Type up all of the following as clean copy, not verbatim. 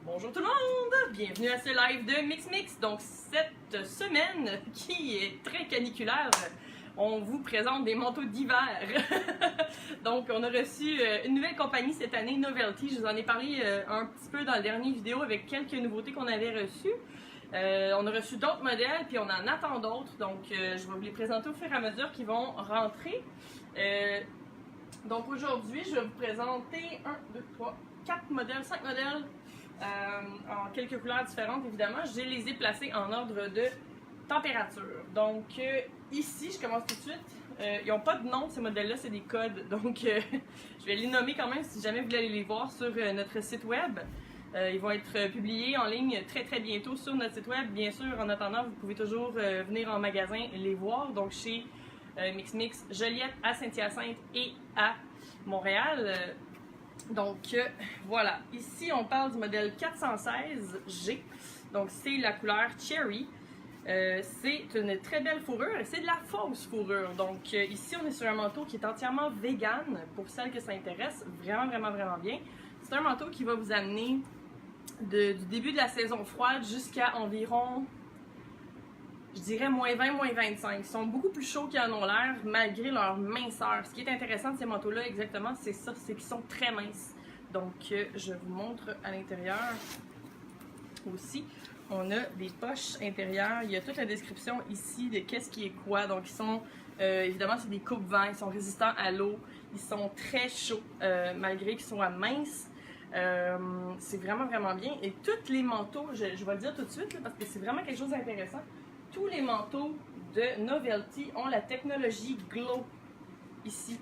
Bonjour tout le monde! Bienvenue à ce live de Mix. Donc cette semaine qui est très caniculaire, on vous présente des manteaux d'hiver. Donc on a reçu une nouvelle compagnie cette année, Novelty. Je vous en ai parlé un petit peu dans la dernière vidéo avec quelques nouveautés qu'on avait reçues. On a reçu d'autres modèles puis on en attend d'autres. Donc je vais vous les présenter au fur et à mesure qu'ils vont rentrer. Donc aujourd'hui je vais vous présenter 5 modèles. En quelques couleurs différentes, évidemment. Je les ai placés en ordre de température. Donc, ici, je commence tout de suite. Ils n'ont pas de nom, ces modèles-là, c'est des codes. Donc, je vais les nommer quand même si jamais vous voulez aller les voir sur notre site web. Ils vont être publiés en ligne très bientôt sur notre site web. Bien sûr, en attendant, vous pouvez toujours venir en magasin les voir. Donc, chez Mix Joliette, à Saint-Hyacinthe et à Montréal. Donc voilà, ici on parle du modèle 416G, donc c'est la couleur Cherry, c'est une très belle fourrure et c'est de la fausse fourrure. Donc ici on est sur un manteau qui est entièrement vegan pour celles que ça intéresse, vraiment bien. C'est un manteau qui va vous amener du début de la saison froide jusqu'à environ, je dirais moins 20, moins 25. Ils sont beaucoup plus chauds qu'ils en ont l'air, malgré leur minceur. Ce qui est intéressant de ces manteaux-là, exactement, c'est ça, c'est qu'ils sont très minces. Donc, je vous montre à l'intérieur aussi. On a des poches intérieures. Il y a toute la description ici de qu'est-ce qui est quoi. Donc, ils sont, évidemment, c'est des coupe-vents. Ils sont résistants à l'eau. Ils sont très chauds, malgré qu'ils soient minces. C'est vraiment bien. Et tous les manteaux, je vais le dire tout de suite, là, parce que c'est vraiment quelque chose d'intéressant. Tous les manteaux de Novelty ont la technologie Glow ici.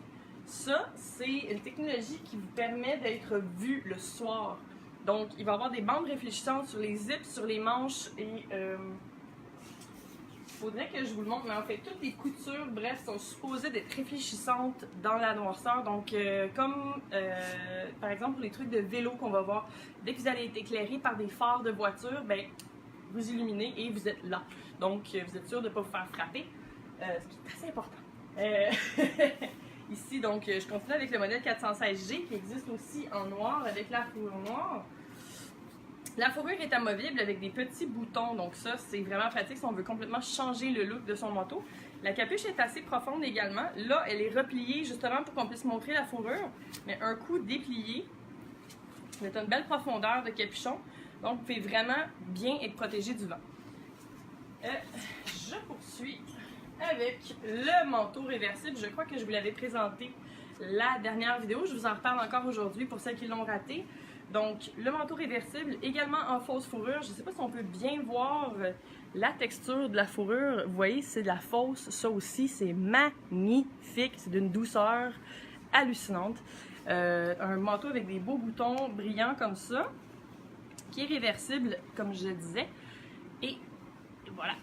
Ça, c'est une technologie qui vous permet d'être vu le soir. Donc, il va y avoir des bandes réfléchissantes sur les zips, sur les manches et il faudrait que je vous le montre, mais en fait, toutes les coutures, bref, sont supposées d'être réfléchissantes dans la noirceur. Donc, comme par exemple pour les trucs de vélo qu'on va voir, dès que vous allez être éclairé par des phares de voiture, ben, vous illuminez et vous êtes là. Donc, vous êtes sûr de ne pas vous faire frapper, ce qui est assez important. Ici, donc, je continue avec le modèle 416G qui existe aussi en noir avec la fourrure noire. La fourrure est amovible avec des petits boutons, donc ça, c'est vraiment pratique si on veut complètement changer le look de son manteau. La capuche est assez profonde également. Là, elle est repliée justement pour qu'on puisse montrer la fourrure, mais un coup déplié, c'est une belle profondeur de capuchon. Donc, vous pouvez vraiment bien être protégé du vent. Je poursuis avec le manteau réversible. Je crois que je vous l'avais présenté la dernière vidéo. Je vous en reparle encore aujourd'hui pour celles qui l'ont raté. Donc, le manteau réversible, également en fausse fourrure. Je ne sais pas si on peut bien voir la texture de la fourrure. Vous voyez, c'est de la fausse. Ça aussi, c'est magnifique. C'est d'une douceur hallucinante. Un manteau avec des beaux boutons brillants comme ça, qui est réversible, comme je le disais. Et voilà.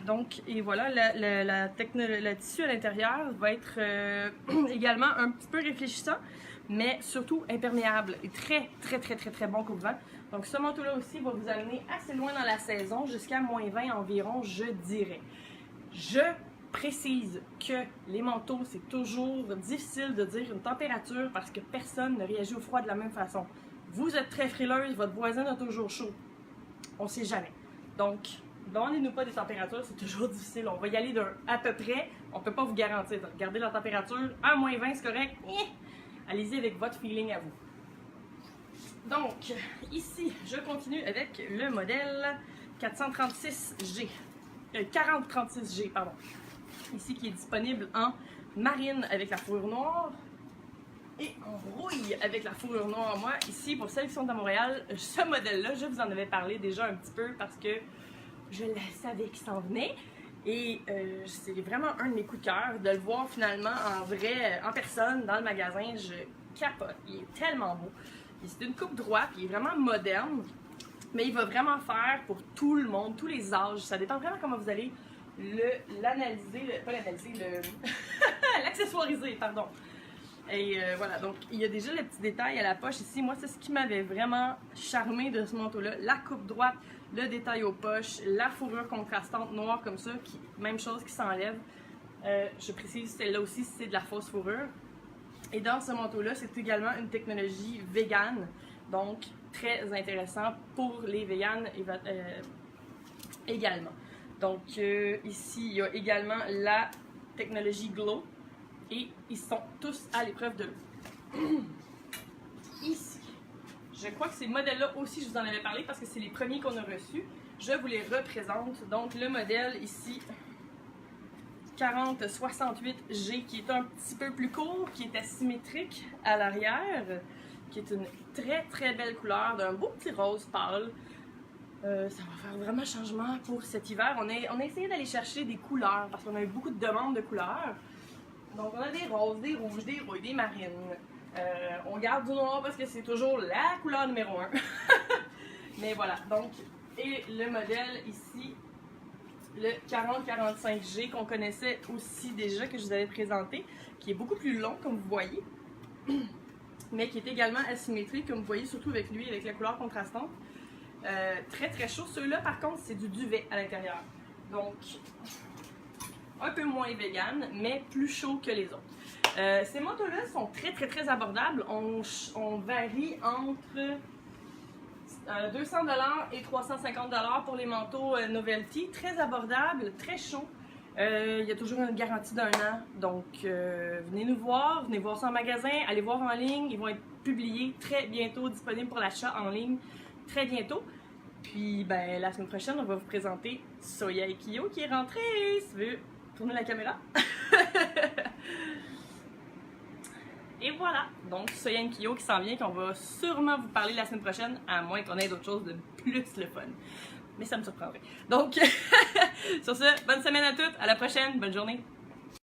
Donc, et voilà, le tissu à l'intérieur va être également un petit peu réfléchissant, mais surtout imperméable et très bon coupe-vent. Donc, ce manteau-là aussi va vous amener assez loin dans la saison, jusqu'à moins 20 environ, je dirais. Je précise que les manteaux, c'est toujours difficile de dire une température parce que personne ne réagit au froid de la même façon. Vous êtes très frileuse, votre voisin a toujours chaud. On ne sait jamais. Donc, demandez-nous pas des températures, c'est toujours difficile. On va y aller d'un à peu près. On ne peut pas vous garantir. Regardez la température. À moins 20, c'est correct. Allez-y avec votre feeling à vous. Donc, ici, je continue avec le modèle 436G. 4036G, pardon. Ici, qui est disponible en marine avec la fourrure noire. Et en rouille avec la fourrure noire. Moi, ici, pour celles qui sont à Montréal, ce modèle-là, je vous en avais parlé déjà un petit peu parce que je savais qu'il s'en venait. Et c'est vraiment un de mes coups de cœur de le voir finalement en vrai, en personne, dans le magasin. Je capote. Il est tellement beau. C'est une coupe droite, il est vraiment moderne, mais il va vraiment faire pour tout le monde, tous les âges. Ça dépend vraiment comment vous allez l'accessoiriser, pardon. Et voilà, donc il y a déjà les petits détails à la poche ici. Moi, c'est ce qui m'avait vraiment charmé de ce manteau-là. La coupe droite, le détail aux poches, la fourrure contrastante noire comme ça, même chose qui s'enlève. Je précise, celle-là aussi, c'est de la fausse fourrure. Et dans ce manteau-là, c'est également une technologie vegan. Donc, très intéressant pour les véganes également. Donc, ici, il y a également la technologie Glow et ils sont tous à l'épreuve de l'eau. Ici, je crois que ces modèles-là aussi, je vous en avais parlé parce que c'est les premiers qu'on a reçus. Je vous les représente. Donc, le modèle ici, 4068G, qui est un petit peu plus court, qui est asymétrique à l'arrière, qui est une très très belle couleur, d'un beau petit rose pâle. Ça va faire vraiment changement pour cet hiver. On a essayé d'aller chercher des couleurs parce qu'on a eu beaucoup de demandes de couleurs. Donc on a des roses, des rouges, des rouilles, des marines. On garde du noir parce que c'est toujours la couleur numéro 1. Mais voilà, donc, et le modèle ici, le 4045G qu'on connaissait aussi déjà, que je vous avais présenté, qui est beaucoup plus long comme vous voyez, mais qui est également asymétrique comme vous voyez, surtout avec lui, avec la couleur contrastante. Très très chaud. Ceux-là par contre c'est du duvet à l'intérieur. Donc un peu moins vegan, mais plus chaud que les autres. Ces manteaux-là sont très très très abordables. On varie entre 200$ et 350$ pour les manteaux Novelty. Très abordables, très chauds. Il y a toujours une garantie d'1 an. Donc venez nous voir, venez voir ça en magasin, allez voir en ligne. Ils vont être publiés très bientôt, disponibles pour l'achat en ligne très bientôt. Puis ben, la semaine prochaine, on va vous présenter Soya Kyo qui est rentré. Si tu veux tourner la caméra. Et voilà, donc Soya Kyo qui s'en vient, qu'on va sûrement vous parler la semaine prochaine, à moins qu'on ait d'autres choses de plus le fun. Mais ça me surprendrait. Donc, sur ce, bonne semaine à toutes, à la prochaine, bonne journée.